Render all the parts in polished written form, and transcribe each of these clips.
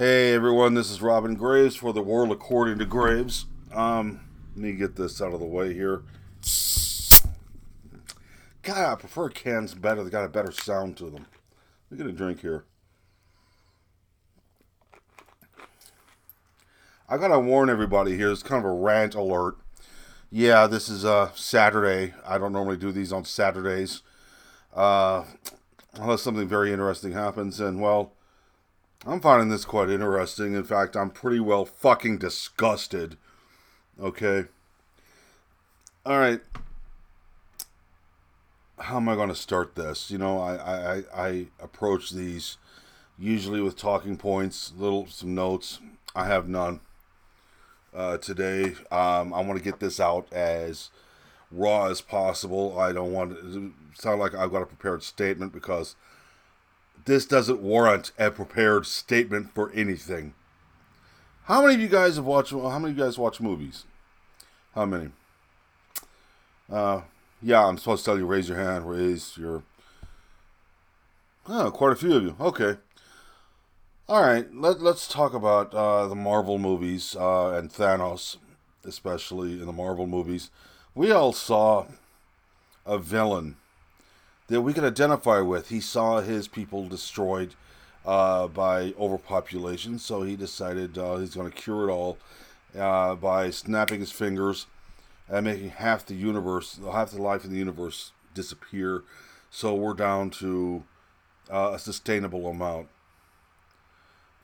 Hey everyone, this is Robin Graves for the World According to Graves. Let me get this out of the way here. God, I prefer cans better. They got a better sound to them. Let me get a drink here. I gotta warn everybody here. It's kind of a rant alert. Yeah, this is Saturday. I don't normally do these on Saturdays, uh, unless something very interesting happens. And well, I'm finding this quite interesting. In fact, I'm pretty well fucking disgusted. Okay. All right. How am I going to start this? I approach these usually with talking points, some notes. I have none today. I want to get this out as raw as possible. I don't want it to sound like I've got a prepared statement because this doesn't warrant a prepared statement for anything. How many of you guys have watched? How many of you guys watch movies? How many? Uh, yeah, I'm supposed to tell you raise your hand, raise your. Oh, quite a few of you. Okay. All right. Let's talk about the Marvel movies and Thanos, especially in the Marvel movies. We all saw a villain that we could identify with. He saw his people destroyed by overpopulation, so he decided he's going to cure it all by snapping his fingers and making half the universe, half the life in the universe disappear. So we're down to a sustainable amount.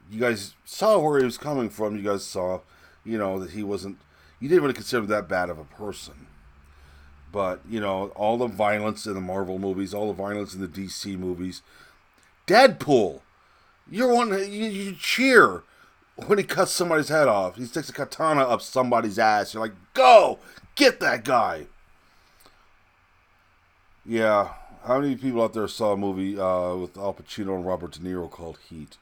You guys saw where he was coming from. You guys saw, that he wasn't. You didn't really consider him that bad of a person. But all the violence in the Marvel movies, all the violence in the DC movies. Deadpool, you cheer when he cuts somebody's head off. He sticks a katana up somebody's ass. You're like, go! Get that guy! Yeah. How many people out there saw a movie with Al Pacino and Robert De Niro called Heat?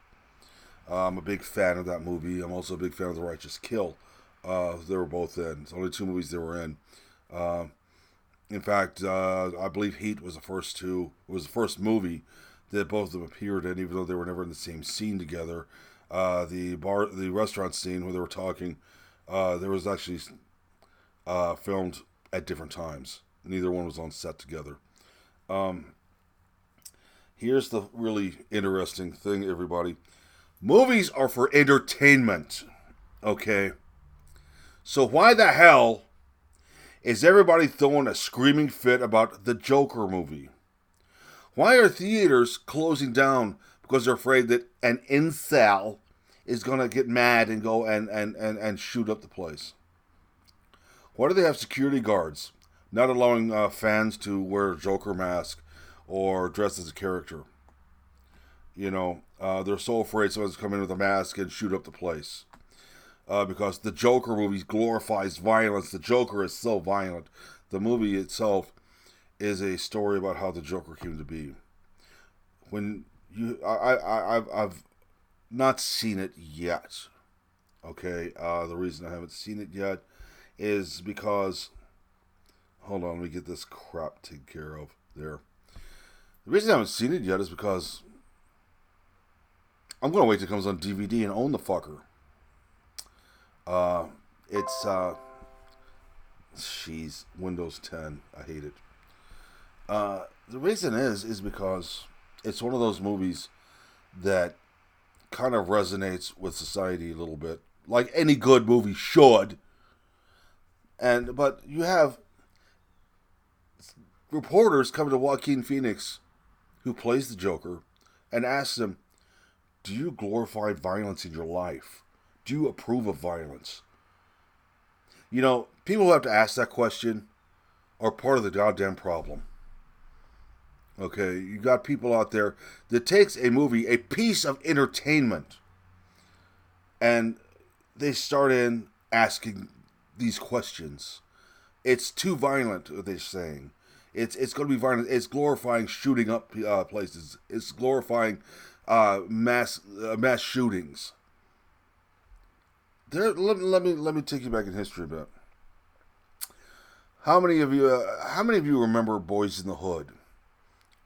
I'm a big fan of that movie. I'm also a big fan of The Righteous Kill. They were both in. It's only two movies they were in. In fact, I believe Heat was the first two. It was the first movie that both of them appeared in, even though they were never in the same scene together. The restaurant scene where they were talking, there was actually filmed at different times. Neither one was on set together. Here's the really interesting thing, everybody. Movies are for entertainment. Okay? So why the hell is everybody throwing a screaming fit about the Joker movie? Why are theaters closing down because they're afraid that an incel is going to get mad and go and shoot up the place? Why do they have security guards not allowing fans to wear a Joker mask or dress as a character? They're so afraid someone's come in with a mask and shoot up the place. Because the Joker movie glorifies violence. The Joker is so violent. The movie itself is a story about how the Joker came to be. I've not seen it yet. Okay, the reason I haven't seen it yet is because, hold on, let me get this crap taken care of there. The reason I haven't seen it yet is because I'm gonna wait till it comes on DVD and own the fucker. It's Windows 10. I hate it. The reason is because it's one of those movies that kind of resonates with society a little bit, like any good movie should. But you have reporters coming to Joaquin Phoenix, who plays the Joker, and ask him, "Do you glorify violence in your life? Do you approve of violence?" People who have to ask that question are part of the goddamn problem. Okay, you got people out there that takes a movie, a piece of entertainment, and they start in asking these questions. It's too violent, they're saying. It's going to be violent. It's glorifying shooting up places. It's glorifying mass shootings. Let me take you back in history a bit. How many of you remember Boys in the Hood,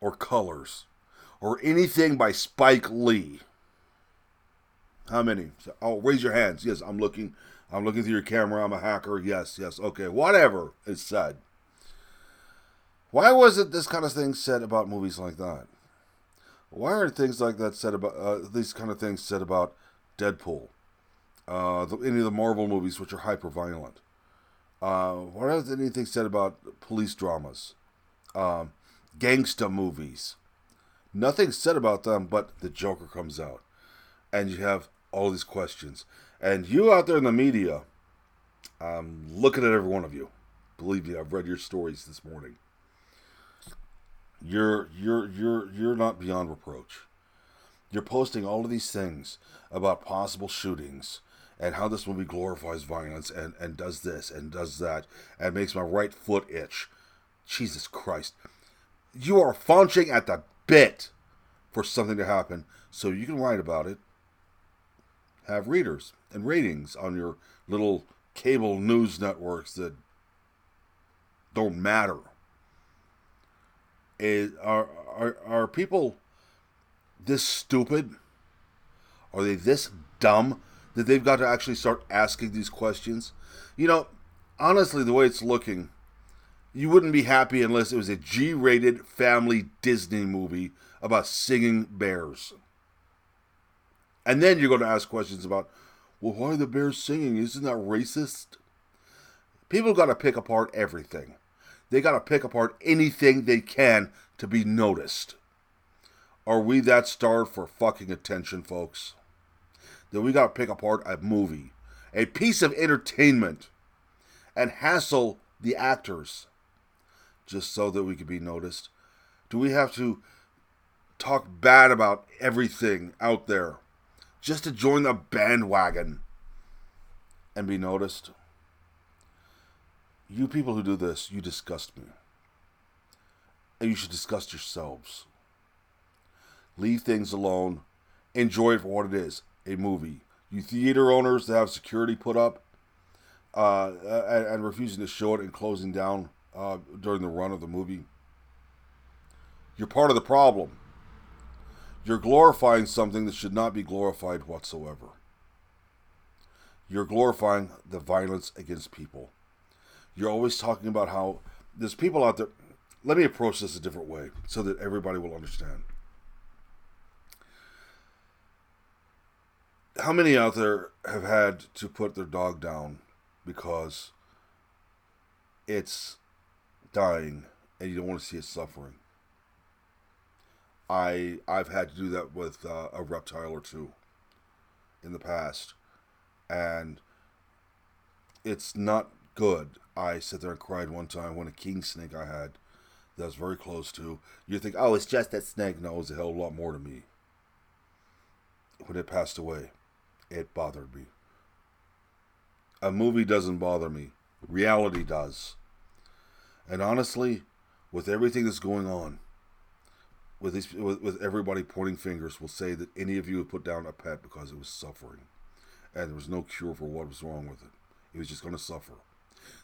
or Colors, or anything by Spike Lee? How many? Oh, raise your hands. Yes, I'm looking. I'm looking through your camera. I'm a hacker. Yes, yes. Okay, whatever is said. Why wasn't this kind of thing said about movies like that? Why aren't things like that said about these kind of things said about Deadpool? Any of the Marvel movies, which are hyper violent. Why isn't anything said about police dramas, gangsta movies? Nothing said about them, but the Joker comes out, and you have all these questions. And you out there in the media, I'm looking at every one of you. Believe me, I've read your stories this morning. You're not beyond reproach. You're posting all of these things about possible shootings and how this movie glorifies violence and does this and does that and makes my right foot itch. Jesus Christ. You are faunching at the bit for something to happen so you can write about it, have readers and ratings on your little cable news networks that don't matter. Are people this stupid? Are they this dumb that they've got to actually start asking these questions? You know, honestly, the way it's looking, you wouldn't be happy unless it was a G-rated family Disney movie about singing bears. And then you're going to ask questions about, well, why are the bears singing? Isn't that racist? People got to pick apart everything. They got to pick apart anything they can to be noticed. Are we that starved for fucking attention, folks? That we got to pick apart a movie, a piece of entertainment, and hassle the actors just so that we could be noticed? Do we have to talk bad about everything out there just to join the bandwagon and be noticed? You people who do this, you disgust me. And you should disgust yourselves. Leave things alone. Enjoy it for what it is, a movie. You theater owners that have security put up and refusing to show it and closing down during the run of the movie, you're part of the problem. You're glorifying something that should not be glorified whatsoever. You're glorifying the violence against people. You're always talking about how there's people out there. Let me approach this a different way so that everybody will understand. How many out there have had to put their dog down because it's dying and you don't want to see it suffering? I've had to do that with a reptile or two in the past, and it's not good. I sat there and cried one time when a king snake I had that I was very close to. You think, oh, it's just that snake. No, it was a hell of a lot more to me. When it passed away, it bothered me. A movie doesn't bother me. Reality does. And honestly, with everything that's going on, with everybody pointing fingers, will say that any of you would put down a pet because it was suffering. And there was no cure for what was wrong with it. It was just going to suffer.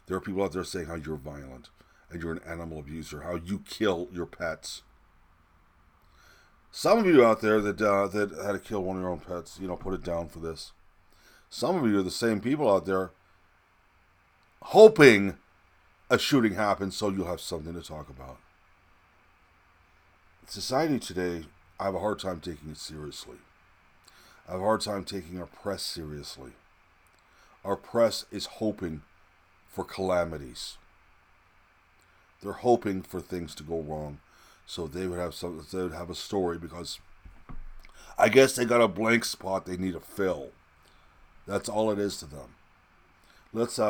There are people out there saying how you're violent and you're an animal abuser, how you kill your pets. Some of you out there that had to kill one of your own pets, put it down for this. Some of you are the same people out there hoping a shooting happens so you'll have something to talk about. Society today, I have a hard time taking it seriously. I have a hard time taking our press seriously. Our press is hoping for calamities. They're hoping for things to go wrong, so they would have something. They would have a story because I guess they got a blank spot they need to fill. That's all it is to them. Let's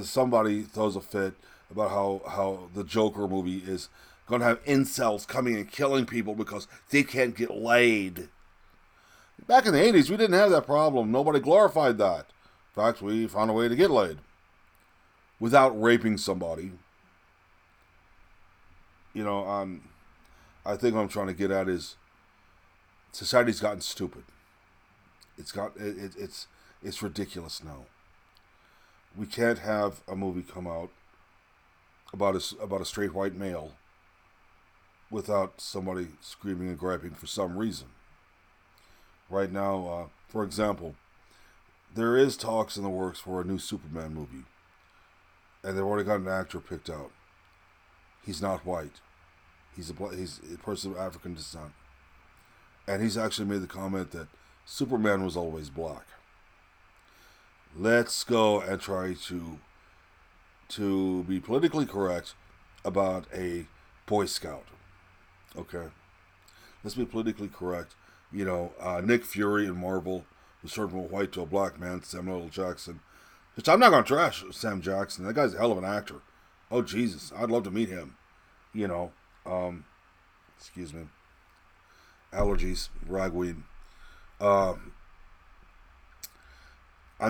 somebody throws a fit about how the Joker movie is going to have incels coming and killing people because they can't get laid. Back in the 80s, we didn't have that problem. Nobody glorified that. In fact, we found a way to get laid without raping somebody. I think what I'm trying to get at is society's gotten stupid. It's ridiculous now. We can't have a movie come out about a straight white male without somebody screaming and griping for some reason. right now. For example, there is talks in the works for a new Superman movie, and they've already got an actor picked out. He's not white. He's a person of African descent, and he's actually made the comment that Superman was always black. Let's go and try to be politically correct about a Boy Scout. Okay, let's be politically correct. Nick Fury in Marvel was turned from a white to a black man, Samuel L. Jackson. Which I'm not going to trash Sam Jackson. That guy's a hell of an actor. Oh, Jesus. I'd love to meet him. Excuse me. Allergies, ragweed. I'm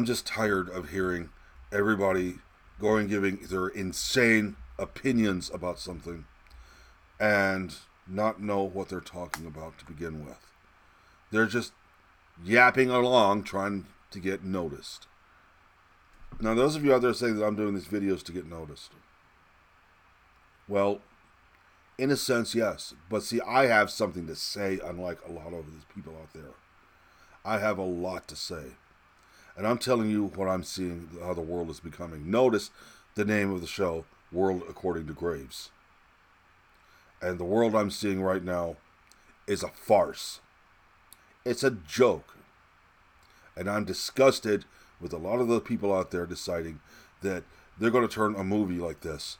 just tired of hearing everybody giving their insane opinions about something and not know what they're talking about to begin with. They're just yapping along trying to get noticed. Now, those of you out there saying that I'm doing these videos to get noticed, well, in a sense, yes. But see, I have something to say, unlike a lot of these people out there. I have a lot to say. And I'm telling you what I'm seeing, how the world is becoming. Notice the name of the show, World According to Graves. And the world I'm seeing right now is a farce. It's a joke. And I'm disgusted with a lot of the people out there deciding that they're going to turn a movie like this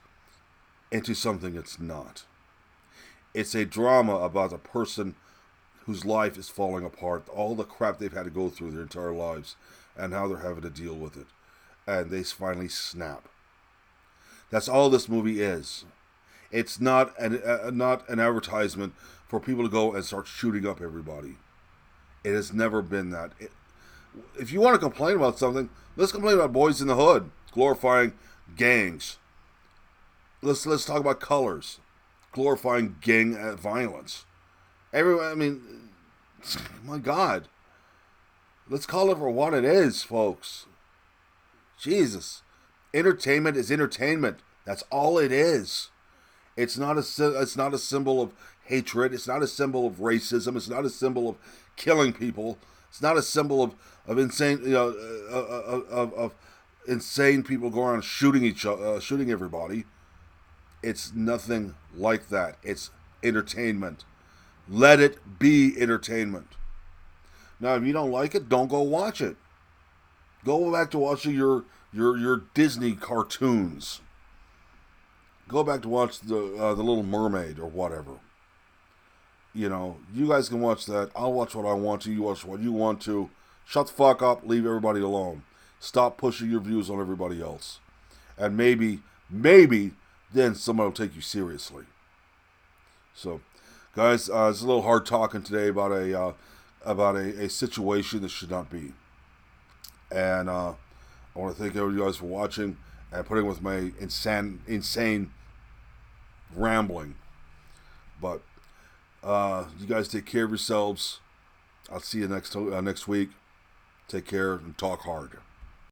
into something it's not. It's a drama about a person whose life is falling apart, all the crap they've had to go through their entire lives, and how they're having to deal with it. And they finally snap. That's all this movie is. It's not an advertisement for people to go and start shooting up everybody. It has never been that. If you want to complain about something, let's complain about Boys in the Hood, glorifying gangs. Let's talk about Colors, glorifying gang violence. My God. Let's call it for what it is, folks. Jesus. Entertainment is entertainment. That's all it is. It's not a symbol of hatred. It's not a symbol of racism. It's not a symbol of killing people. It's not a symbol of insane, of insane people going around shooting everybody. It's nothing like that. It's entertainment. Let it be entertainment. Now, if you don't like it, don't go watch it. Go back to watching your Disney cartoons. Go back to watch the Little Mermaid or whatever. You guys can watch that. I'll watch what I want to. You watch what you want to. Shut the fuck up. Leave everybody alone. Stop pushing your views on everybody else. And maybe then someone will take you seriously. So, guys, it's a little hard talking today about a situation that should not be. And I want to thank everybody guys for watching and putting with my insane rambling. But you guys take care of yourselves. I'll see you next week. Take care and talk hard.